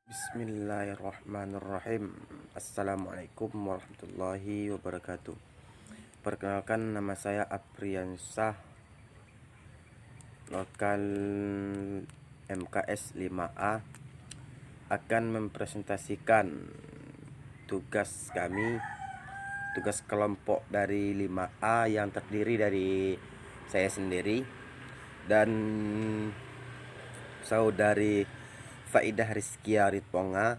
Bismillahirrahmanirrahim. Assalamualaikum warahmatullahi wabarakatuh. Perkenalkan, nama saya Apriansyah, lokal MKS 5A, akan mempresentasikan tugas kami, tugas kelompok dari 5A yang terdiri dari saya sendiri dan saudari Faidah Rizkia Ritponga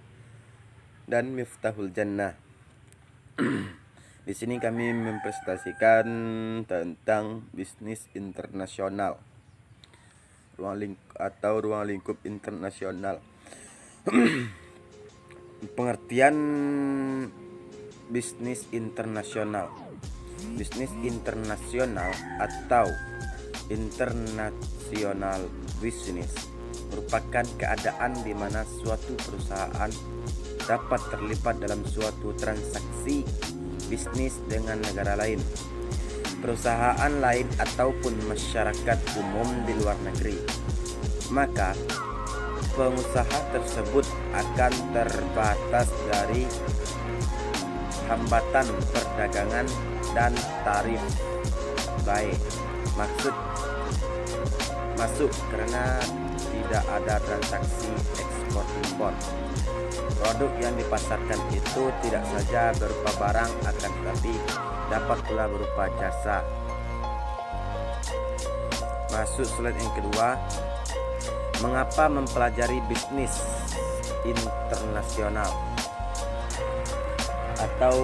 dan Miftahul Jannah. Di sini kami mempresentasikan tentang bisnis internasional, ruang lingkup internasional. Pengertian bisnis internasional. Bisnis internasional atau international business merupakan keadaan di mana suatu perusahaan dapat terlibat dalam suatu transaksi bisnis dengan negara lain, perusahaan lain ataupun masyarakat umum di luar negeri. Maka pengusaha tersebut akan terbatas dari hambatan perdagangan dan tarif baik masuk karena tidak ada transaksi ekspor impor. Produk yang dipasarkan itu tidak saja berupa barang, akan tetapi dapat pula berupa jasa. Masuk slide yang kedua. Mengapa mempelajari bisnis internasional? Atau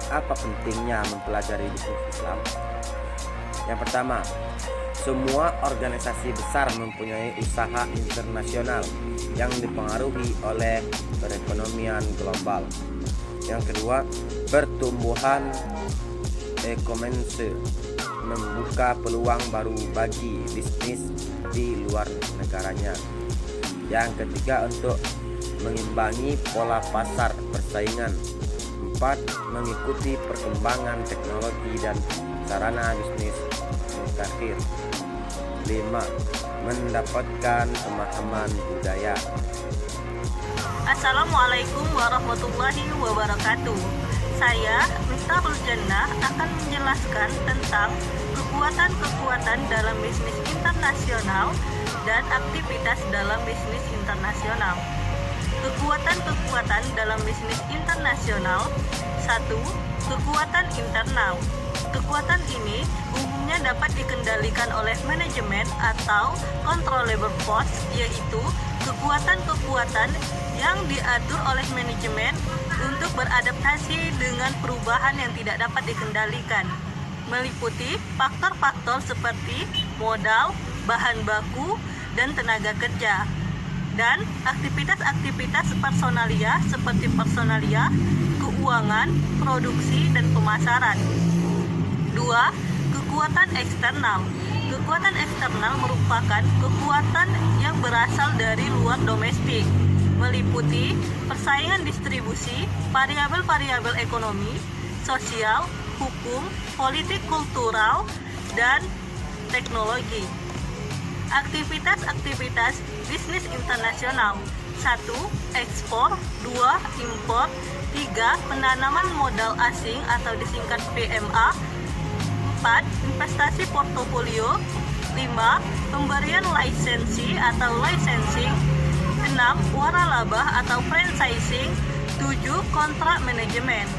apa pentingnya mempelajari bisnis Islam? Yang pertama, semua organisasi besar mempunyai usaha internasional yang dipengaruhi oleh perekonomian global. Yang kedua, pertumbuhan ekonomi membuka peluang baru bagi bisnis di luar negaranya. Yang ketiga, untuk mengimbangi pola pasar persaingan. 4. Mengikuti perkembangan teknologi dan sarana bisnis mutakhir. 5. Mendapatkan pemahaman budaya. Assalamualaikum warahmatullahi wabarakatuh. Saya Miftahul Jannah akan menjelaskan tentang kekuatan-kekuatan dalam bisnis internasional dan aktivitas dalam bisnis internasional. Kekuatan-kekuatan dalam bisnis internasional. 1. Kekuatan internal. Kekuatan ini umumnya dapat dikendalikan oleh manajemen atau controllable force, yaitu kekuatan-kekuatan yang diatur oleh manajemen untuk beradaptasi dengan perubahan yang tidak dapat dikendalikan, meliputi faktor-faktor seperti modal, bahan baku, dan tenaga kerja, dan aktivitas-aktivitas personalia seperti personalia, keuangan, produksi, dan pemasaran. 2. Kekuatan eksternal. Kekuatan eksternal merupakan kekuatan yang berasal dari luar domestik, meliputi persaingan distribusi, variabel-variabel ekonomi, sosial, hukum, politik kultural, dan teknologi. Aktivitas-aktivitas bisnis internasional. 1. Ekspor. 2. Impor. 3. Penanaman modal asing atau disingkat PMA. 4. Investasi portofolio. 5. Pemberian lisensi atau licensing. 6. Waralabah atau franchising. 7. Kontrak manajemen.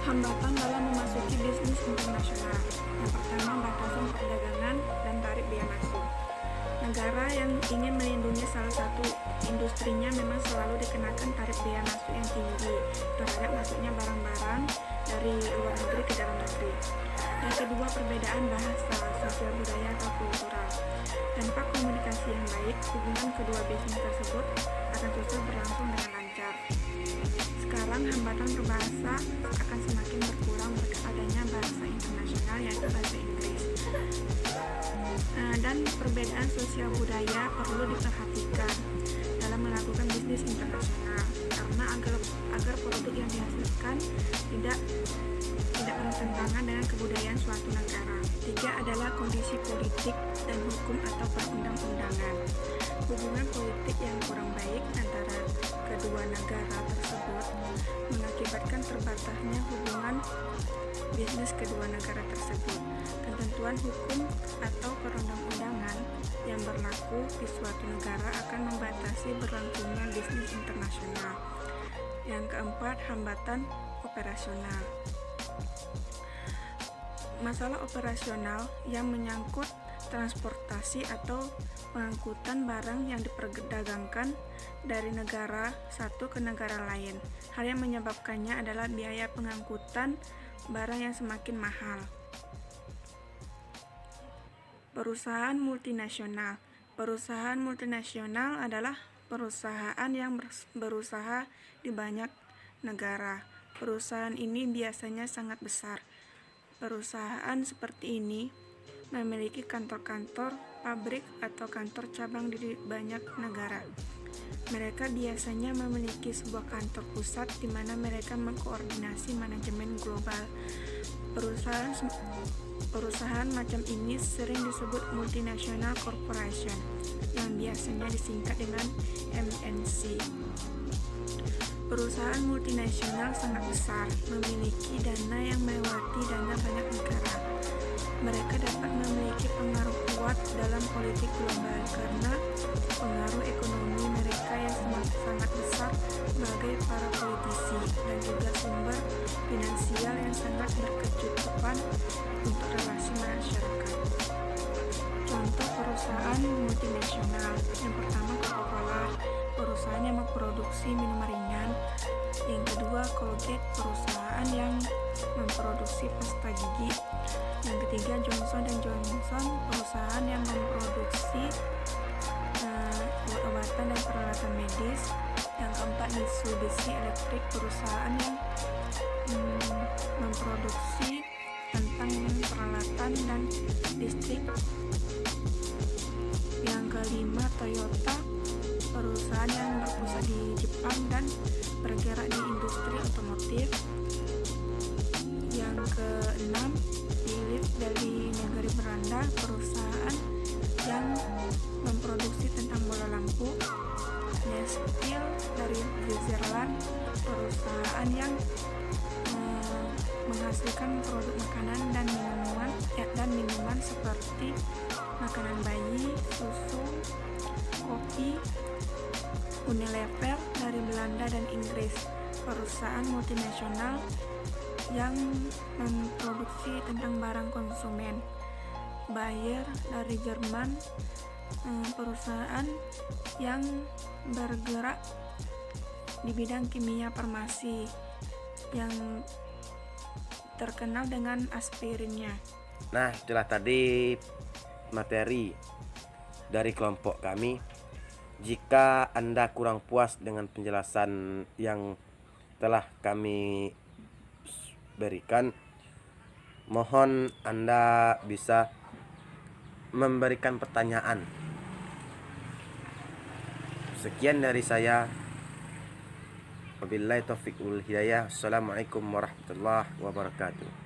Hambatan dalam memasuki bisnis internasional. Yang pertama, batasan perdagangan dan tarif biaya masuk. Negara yang ingin melindungi salah satu industrinya memang selalu dikenakan tarif biaya masuk yang tinggi terhadap masuknya barang-barang dari luar negeri ke dalam negeri. Yang kedua, perbedaan bahasa, sosial budaya atau kultural. Tanpa komunikasi yang baik, hubungan kedua bisnis tersebut akan susah berlangsung dengan lancar. Sekarang hambatan berbahasa akan semakin berkurang berkat adanya bahasa internasional yaitu bahasa Inggris. Dan perbedaan sosial budaya perlu diperhatikan dalam melakukan bisnis internasional, karena agar produk yang dihasilkan tidak bertentangan dengan kebudayaan suatu negara. 3 adalah kondisi politik dan hukum atau perundang-undangan. Hubungan politik yang kurang baik antara kedua negara tersebut mengakibatkan terbatasnya hubungan bisnis kedua negara tersebut. Ketentuan hukum atau perundang-undangan yang berlaku di suatu negara akan membatasi berlangsungnya bisnis internasional. Yang keempat, hambatan operasional. Masalah operasional yang menyangkut transportasi atau pengangkutan barang yang diperdagangkan dari negara satu ke negara lain. Hal yang menyebabkannya adalah biaya pengangkutan barang yang semakin mahal. Perusahaan multinasional. Perusahaan multinasional adalah perusahaan yang berusaha di banyak negara. Perusahaan ini biasanya sangat besar. Perusahaan seperti ini memiliki kantor-kantor, pabrik, atau kantor cabang di banyak negara. Mereka biasanya memiliki sebuah kantor pusat di mana mereka mengkoordinasi manajemen global. Perusahaan macam ini sering disebut multinational corporation, yang biasanya disingkat dengan MNC. Perusahaan multinasional sangat besar, memiliki dana yang melewati dana banyak negara. Mereka dapat memiliki pengaruh kuat dalam politik global karena pengaruh ekonomi mereka yang sangat besar sebagai para politisi dan juga sumber finansial yang sangat berkecukupan untuk relasi masyarakat. Contoh perusahaan multinasional. Yang pertama Coca-Cola, perusahaan yang memproduksi minuman ringan. Yang kedua Colgate, perusahaan yang memproduksi pasta gigi. Yang ketiga Johnson & Johnson, perusahaan yang memproduksi obat-obatan dan peralatan medis. Yang keempat Mitsubishi Electric, perusahaan yang memproduksi tentang peralatan dan listrik. Yang kelima Toyota, perusahaan yang berpusat di Jepang dan bergerak di industri otomotif. Yang keenam Philips dari negara Belanda, perusahaan yang memproduksi tentang bola lampu. Nestle dari Switzerland, perusahaan yang menghasilkan produk makanan dan minuman seperti makanan bayi, susu, kopi. Unilever dari Belanda dan Inggris, perusahaan multinasional yang memproduksi tentang barang konsumen. Bayer dari Jerman, perusahaan yang bergerak di bidang kimia farmasi yang terkenal dengan aspirinnya. Nah, itulah tadi materi dari kelompok kami. Jika Anda kurang puas dengan penjelasan yang telah kami berikan, mohon Anda bisa memberikan pertanyaan. Sekian dari saya. Wabillahi taufiq wal hidayah. Assalamualaikum warahmatullahi wabarakatuh.